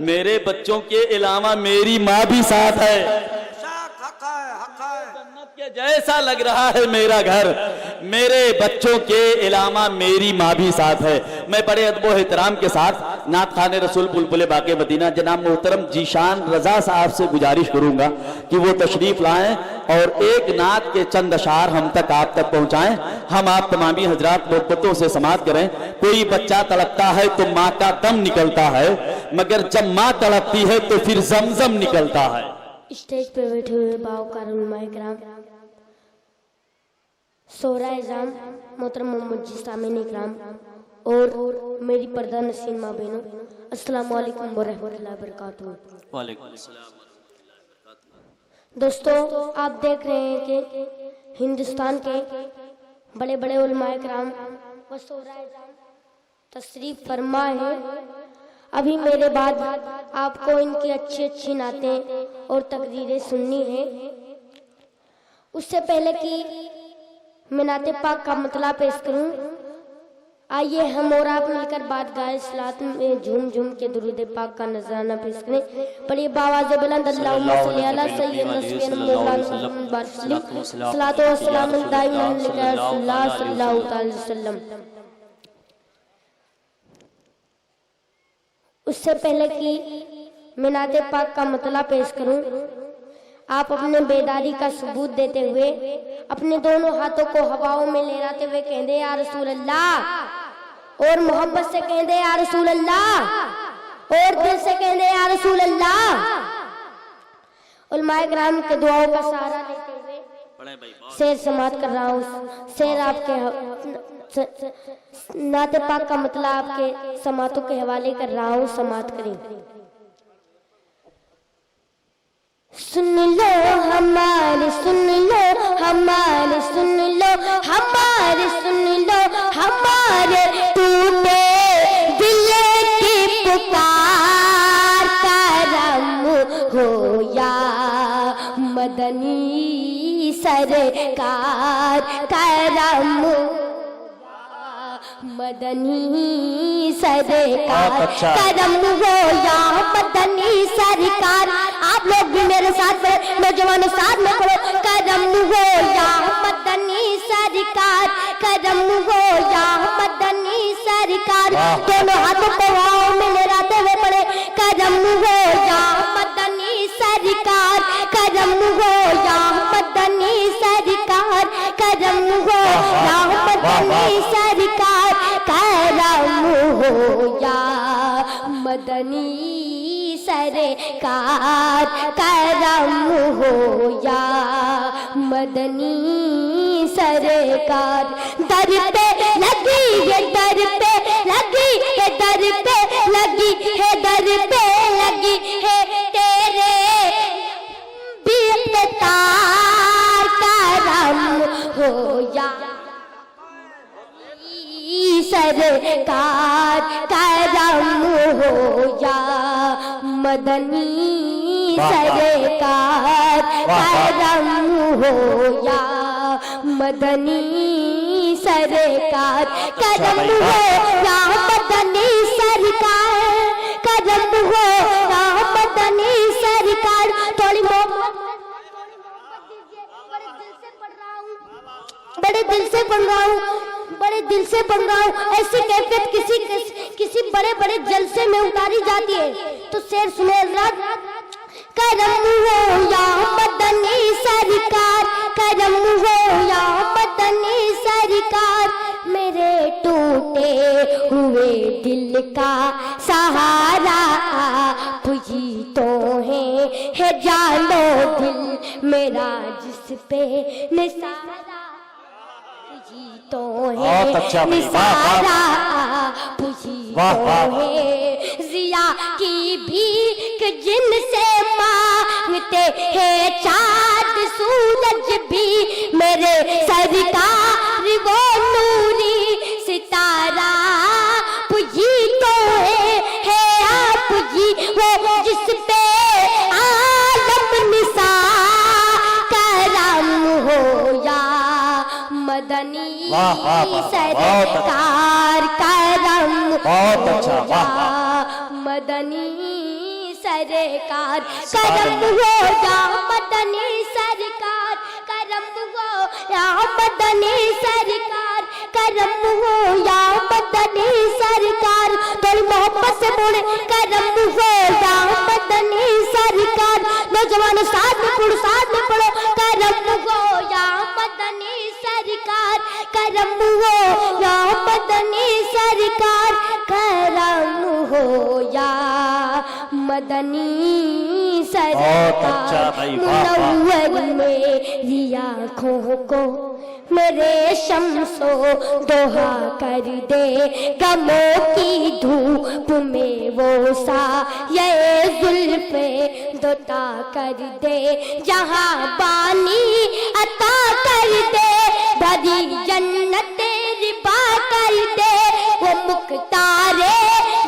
میرے بچوں کے علاوہ میری ماں بھی ساتھ ہے. حق ہے حق ہے. جنت کے جیسا لگ رہا ہے میرا گھر, میرے بچوں کے علاوہ میری ماں بھی ساتھ ہے. میں بڑے ادب و احترام کے ساتھ نعت خوان رسول بلبل باغ مدینہ جناب محترم جیشان رضا صاحب سے گزارش کروں گا کہ وہ تشریف لائیں اور ایک نعت کے چند اشعار ہم تک آپ تک پہنچائیں. ہم آپ تمامی حضرات محبتوں سے سماعت کریں. کوئی بچہ تڑپتا ہے تو ماں کا دم نکلتا ہے, مگر جب ماں تڑپتی ہے تو پھر زمزم نکلتا ہے. اسٹیج پہ بیٹھے ہوئے باوقار علماء کرام, شورا اعظام, محترم محمد جی سامعین اکرام اور میری پردہ نشین ماں بہنوں, السلام علیکم ورحمۃ اللہ وبرکاتہ. وعلیکم السلام. دوستو, آپ دیکھ رہے ہیں کہ ہندوستان کے بڑے بڑے علماء کرام و شورا اعظام تشریف فرما ہے. ابھی میرے بعد آپ کو ان کی اچھی اچھی نعتیں اور تقریریں سننی ہیں. اس سے پہلے کہ میں نعت پاک کا مطلع پیش کروں, آئیے ہم اور آپ مل کر بارگاہ صلوات میں جھوم جھوم کے درود پاک کا نذرانہ پیش کریں. بڑی باواز بلند اللہم صلی علی سیدنا سیدنا مولانا محمد بارک وسلم, صلاۃ و سلام دائما علی رسول اللہ صلی اللہ علیہ وسلم. اس سے پہلے کہ میں نعت پاک کا مطلع پیش کروں, آپ اپنے بیداری کا ثبوت دیتے ہوئے اپنے دونوں ہاتھوں کو ہواؤں میں لہراتے ہوئے کہیں دے یا رسول اللہ, اور محبت سے کہیں دے یا رسول اللہ, اور دل سے کہیں دے یا رسول اللہ. علماء کرام کے دعاؤں کا سہارا لیتے ہوئے شعر سماعت کر رہا ہوں. شعر آپ کے نعت پاک کا مطلع آپ کے سماعتوں کے حوالے کر رہا ہوں, سماعت کریں. سن لو ہمارے, سن لو ہمارے, سن لو ہمارے, سن لو ہمارے ٹوٹے دل کی پکار, کرم ہو یا مدنی سرکار, کرم مدنی سرکار, کرم ہو یا مدنی سرکار. آپ لوگ بھی میرے ساتھ پڑھیں, نوجوانوں ساتھ میں پڑھو. کرم ہو یا مدنی سرکار, کرم ہو یا مدنی سرکار. دونوں ہاتھوں کو ہواؤں میں لہراتے ہوئے پڑھے. کرم ہو یا مدنی سرکار, کرم ہو یا مدنی سرکار, کرم ہو یا مدنی سرکار, کرم ہو یا مدنی سرکار, کرم ہو یا مدنی سرکار. در پہ لگی ہے, در پہ لگی ہے, در پہ لگی ہے, در پہ لگی ہے تیرے بھی اقتدار, کرم ہو یا سرکار, کرم ہو یا مدنی سرکار, کرم ہو یا مدنی سرکار, کرم ہو یا مدنی سرکار, کرم ہو یا مدنی سرکار. تھوڑی محبت دیجیے, بڑے دل سے پڑھ رہا ہوں, بڑے دل سے پڑھ رہا ہوں, بڑے دل سے پڑھ رہا ہوں. ایسی کیفیت کسی بڑے بڑے جلسے میں اتاری جاتی ہے. تو شعر سنیں حضرات. کرم ہو یا مدنی سرکار, کرم ہو یا مدنی سرکار. میرے ٹوٹے ہوئے دل کا سہارا آپ ہی تو ہے جانو دل میرا جس پہ نثارا تو ہے نثارا پوچھی تو ہے. ضیا کی بھیک جن سے مانگتے ہیں چاند سورج بھی, میرے سرکار وہ نوری ستارہ پوچھی تو ہے آپ جی وہ جس پہ عالم نثار. کرم ہو یا مدنی سرکار, کرم ہو یا مدنی سرکار کرم ہو یا مدنی سرکار کرم ہو یا مدنی سرکار کرم ہو یا مدنی سرکار دل محبت سے بولے کرم ہو یا مدنی سرکار نوجوان ساتھ میں پڑھو کرم ہو یا مدنی سرکار کرم ہو یا مدنی سرکار کرم ہو یا مدنی سرکار منور میری آنکھوں کو میرے شمس و دوہا کر دے غموں کی دھوپ میں وہ سایہ زلف دوتا کر دے جہاں بانی عطا کر دے بھری جنت ربا کر دے وہ مختار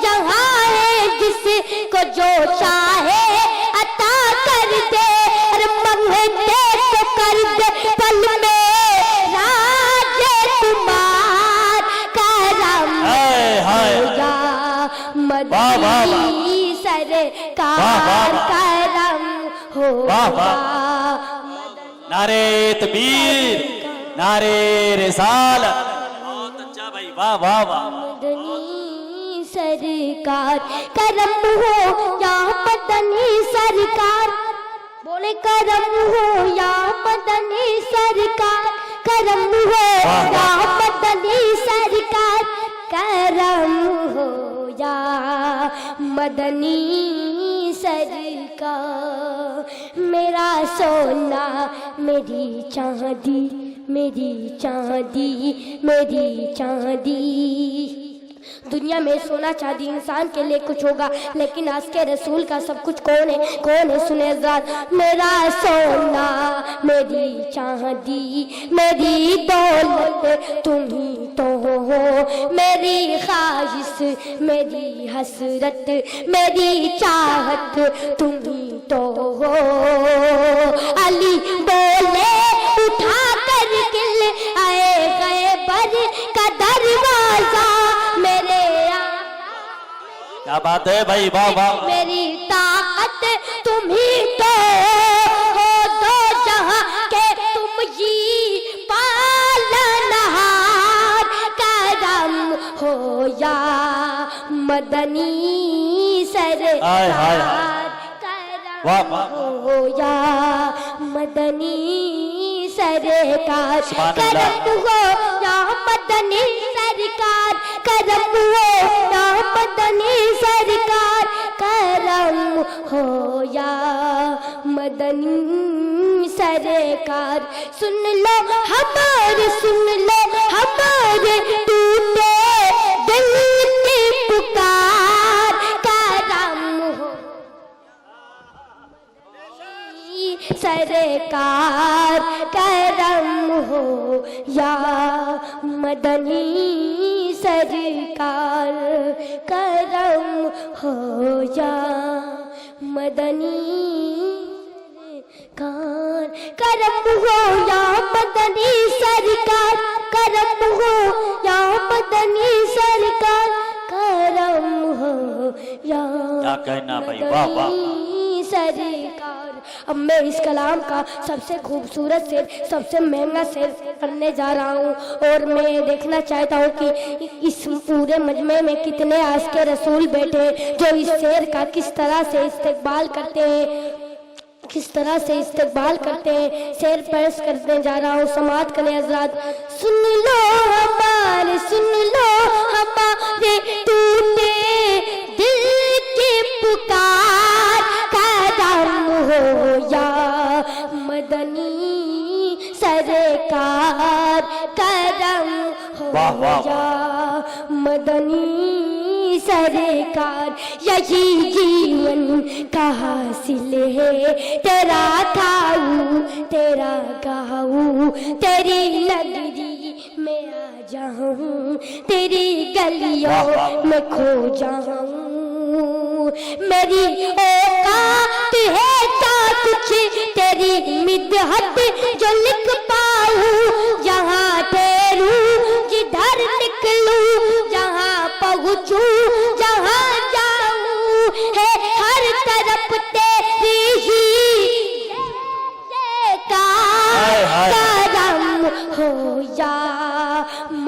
جہاں ہے جس کو جو چاہے عطا کر دے اور منگتے تو کر دے پل میں راج کمار کرم ہو یا مدنی سرکار کرم ہو یا نعرے تکبیر نعرے رسالت بہت اچھا بھائی واہ واہ واہ مدنی سرکار کرم ہو یا مدنی سرکار بولے کرم ہو یا مدنی سرکار کرم ہو یا مدنی سرکار کرم ہو یا مدنی سرکار میرا سونا میری چاندی میری چاندی میری چاندی دنیا میں سونا چاندی انسان کے لیے کچھ ہوگا لیکن آج کے رسول کا سب کچھ کون ہے سنے حضرات میرا سونا میری چاندی میری دولت تم ہی تو ہو میری خواہش میری حسرت میری چاہت تم ہی تو ہو علی بولے اٹھا کر گل آئے گئے پر کا دروازہ میرے کیا بات ہے بھائی واہ واہ میری طاقت تم ہی تو ہو دو جہاں کہ تم ہی پالنہار کرم ہو یا مدنی سرکار کرم ہو یا مدنی سرکار کرم ہو یا مدنی سرکار کرم ہو یا مدنی سرکار کرم ہو یا مدنی سرکار سن لو ہمارے ٹوٹے دل کی پکار کرم ہو سرکار کرم ہو یا مدنی سرکار کرم ہو یا مدنی سرکار کرم ہو یا مدنی سرکار کرم ہو یا مدنی سرکار کرم ہو یا کیا کہنا بھائی واہ واہ مدنی سرکار اب میں اس کلام کا سب سے خوبصورت شعر سب سے مہنگا شعر کرنے جا رہا ہوں اور میں دیکھنا چاہتا ہوں کہ اس پورے مجمع میں کتنے عاشق رسول بیٹھے ہیں جو اس شعر کا کس طرح سے استقبال کرتے ہیں شعر پیش کرنے جا رہا ہوں سماعت کریں حضرات سن لو ہمارے ٹوٹے دل کی پکار کرم ہو یا مدنی سرکار کرم ہو یا مدنی سرکار یہی جیون کا حاصل ہے تیرا کھاؤں تیرا گاؤں تیری نگری میں آ جاؤں تیری گلیوں میں کھو جاؤں میری اوقات ہے کیا کچھ تیری مدحت جو لکھ پاؤں جہاں ٹھہروں جدھر نکلوں جہاں پہنچوں جہاں جاؤں ہے ہر طرف